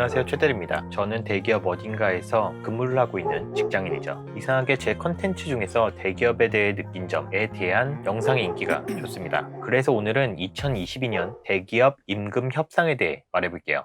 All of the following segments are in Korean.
안녕하세요, 최대리입니다. 저는 대기업 어딘가에서 근무를 하고 있는 직장인이죠. 이상하게 제 컨텐츠 중에서 대기업에 대해 느낀 점에 대한 영상의 인기가 좋습니다. 그래서 오늘은 2022년 대기업 임금 협상에 대해 말해볼게요.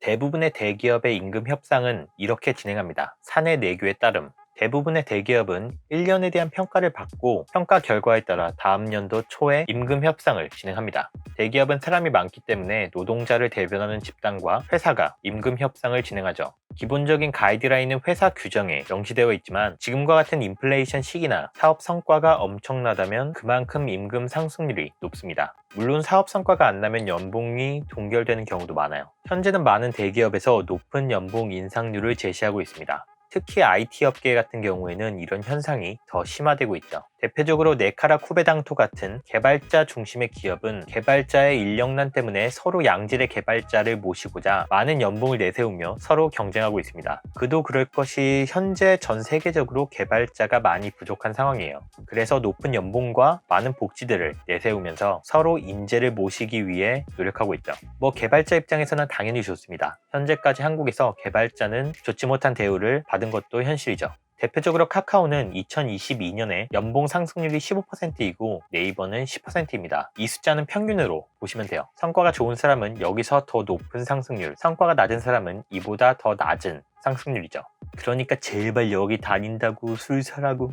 대부분의 대기업의 임금 협상은 이렇게 진행합니다. 사내 내규에 따름 대부분의 대기업은 1년에 대한 평가를 받고 평가 결과에 따라 다음 연도 초에 임금 협상을 진행합니다. 대기업은 사람이 많기 때문에 노동자를 대변하는 집단과 회사가 임금 협상을 진행하죠. 기본적인 가이드라인은 회사 규정에 명시되어 있지만 지금과 같은 인플레이션 시기나 사업 성과가 엄청나다면 그만큼 임금 상승률이 높습니다. 물론 사업 성과가 안 나면 연봉이 동결되는 경우도 많아요. 현재는 많은 대기업에서 높은 연봉 인상률을 제시하고 있습니다. 특히 IT 업계 같은 경우에는 이런 현상이 더 심화되고 있죠. 대표적으로 네카라 쿠베당토 같은 개발자 중심의 기업은 개발자의 인력난 때문에 서로 양질의 개발자를 모시고자 많은 연봉을 내세우며 서로 경쟁하고 있습니다. 그도 그럴 것이 현재 전 세계적으로 개발자가 많이 부족한 상황이에요. 그래서 높은 연봉과 많은 복지들을 내세우면서 서로 인재를 모시기 위해 노력하고 있죠. 개발자 입장에서는 당연히 좋습니다. 현재까지 한국에서 개발자는 좋지 못한 대우를 받은 것도 현실이죠. 대표적으로 카카오는 2022년에 연봉 상승률이 15%이고 네이버는 10%입니다. 이 숫자는 평균으로 보시면 돼요. 성과가 좋은 사람은 여기서 더 높은 상승률, 성과가 낮은 사람은 이보다 더 낮은 상승률이죠. 그러니까 제발 여기 다닌다고 술사라고.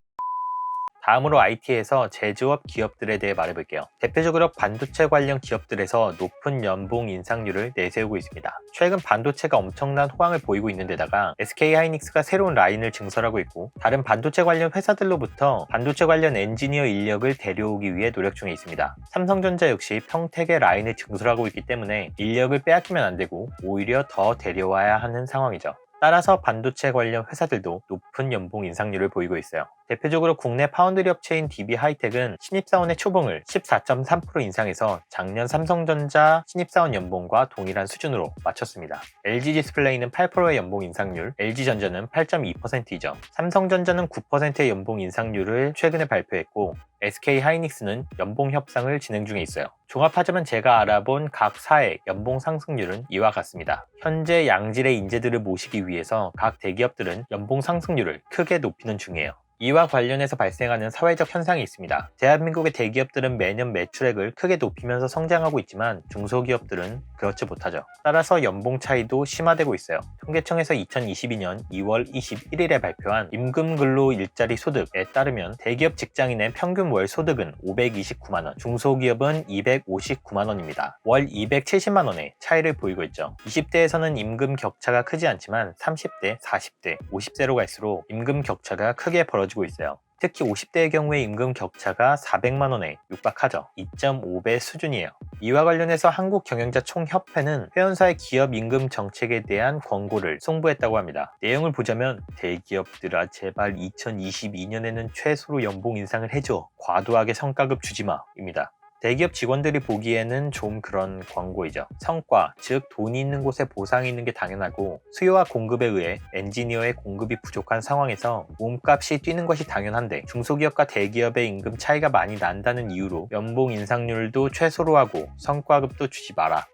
다음으로 IT에서 제조업 기업들에 대해 말해볼게요. 대표적으로 반도체 관련 기업들에서 높은 연봉 인상률을 내세우고 있습니다. 최근 반도체가 엄청난 호황을 보이고 있는 데다가 SK하이닉스가 새로운 라인을 증설하고 있고 다른 반도체 관련 회사들로부터 반도체 관련 엔지니어 인력을 데려오기 위해 노력 중에 있습니다. 삼성전자 역시 평택의 라인을 증설하고 있기 때문에 인력을 빼앗기면 안 되고 오히려 더 데려와야 하는 상황이죠. 따라서 반도체 관련 회사들도 높은 연봉 인상률을 보이고 있어요. 대표적으로 국내 파운드리 업체인 DB하이텍은 신입사원의 초봉을 14.3% 인상해서 작년 삼성전자 신입사원 연봉과 동일한 수준으로 맞췄습니다. LG디스플레이는 8%의 연봉 인상률, LG전자는 8.2%이죠. 삼성전자는 9%의 연봉 인상률을 최근에 발표했고 SK하이닉스는 연봉 협상을 진행 중에 있어요. 종합하자면 제가 알아본 각 사의 연봉 상승률은 이와 같습니다. 현재 양질의 인재들을 모시기 위해서 각 대기업들은 연봉 상승률을 크게 높이는 중이에요. 이와 관련해서 발생하는 사회적 현상이 있습니다. 대한민국의 대기업들은 매년 매출액을 크게 높이면서 성장하고 있지만 중소기업들은 그렇지 못하죠. 따라서 연봉 차이도 심화되고 있어요. 통계청에서 2022년 2월 21일에 발표한 임금근로 일자리 소득에 따르면 대기업 직장인의 평균 월 소득은 529만원, 중소기업은 259만원입니다. 월 270만원의 차이를 보이고 있죠. 20대에서는 임금 격차가 크지 않지만 30대, 40대, 50대로 갈수록 임금 격차가 크게 벌어지고 있어요. 특히 50대의 경우에 임금 격차가 400만원에 육박하죠. 2.5배 수준이에요. 이와 관련해서 한국경영자총협회는 회원사의 기업 임금 정책에 대한 권고를 송부했다고 합니다. 내용을 보자면 대기업들아 제발 2022년에는 최소로 연봉 인상을 해줘. 과도하게 성과급 주지마 입니다. 대기업 직원들이 보기에는 좀 그런 광고이죠. 성과, 즉 돈이 있는 곳에 보상이 있는 게 당연하고 수요와 공급에 의해 엔지니어의 공급이 부족한 상황에서 몸값이 뛰는 것이 당연한데 중소기업과 대기업의 임금 차이가 많이 난다는 이유로 연봉 인상률도 최소로 하고 성과급도 주지 마라.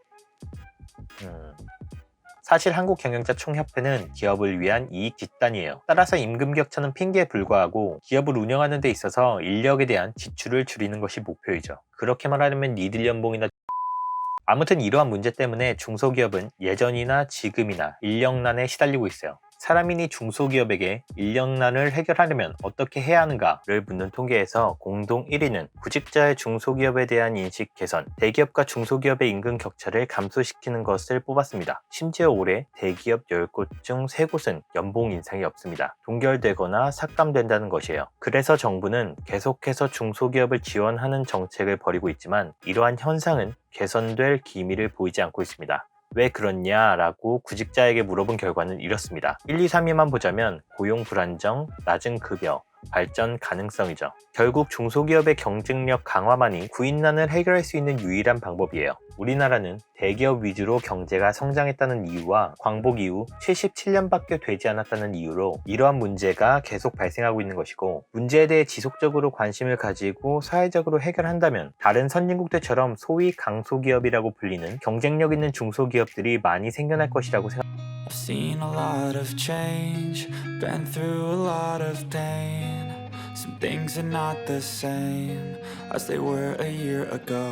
사실 한국경영자총협회는 기업을 위한 이익 집단이에요. 따라서 임금 격차는 핑계에 불과하고 기업을 운영하는 데 있어서 인력에 대한 지출을 줄이는 것이 목표이죠. 그렇게 말하려면 니들 연봉이나 아무튼 이러한 문제 때문에 중소기업은 예전이나 지금이나 인력난에 시달리고 있어요. 사람이니 중소기업에게 인력난을 해결하려면 어떻게 해야 하는가를 묻는 통계에서 공동 1위는 구직자의 중소기업에 대한 인식 개선, 대기업과 중소기업의 임금 격차를 감소시키는 것을 뽑았습니다. 심지어 올해 대기업 10곳 중 3곳은 연봉 인상이 없습니다. 동결되거나 삭감된다는 것이에요. 그래서 정부는 계속해서 중소기업을 지원하는 정책을 벌이고 있지만 이러한 현상은 개선될 기미를 보이지 않고 있습니다. 왜 그렇냐라고 구직자에게 물어본 결과는 이렇습니다. 1, 2, 3위만 보자면 고용 불안정, 낮은 급여, 발전 가능성이죠. 결국 중소기업의 경쟁력 강화만이 구인난을 해결할 수 있는 유일한 방법이에요. 우리나라는 대기업 위주로 경제가 성장했다는 이유와 광복 이후 77년밖에 되지 않았다는 이유로 이러한 문제가 계속 발생하고 있는 것이고, 문제에 대해 지속적으로 관심을 가지고 사회적으로 해결한다면 다른 선진국들처럼 소위 강소기업이라고 불리는 경쟁력 있는 중소기업들이 많이 생겨날 것이라고 생각합니다. I've seen a lot of change, been through a lot of pain. Some things are not the same as they were a year ago.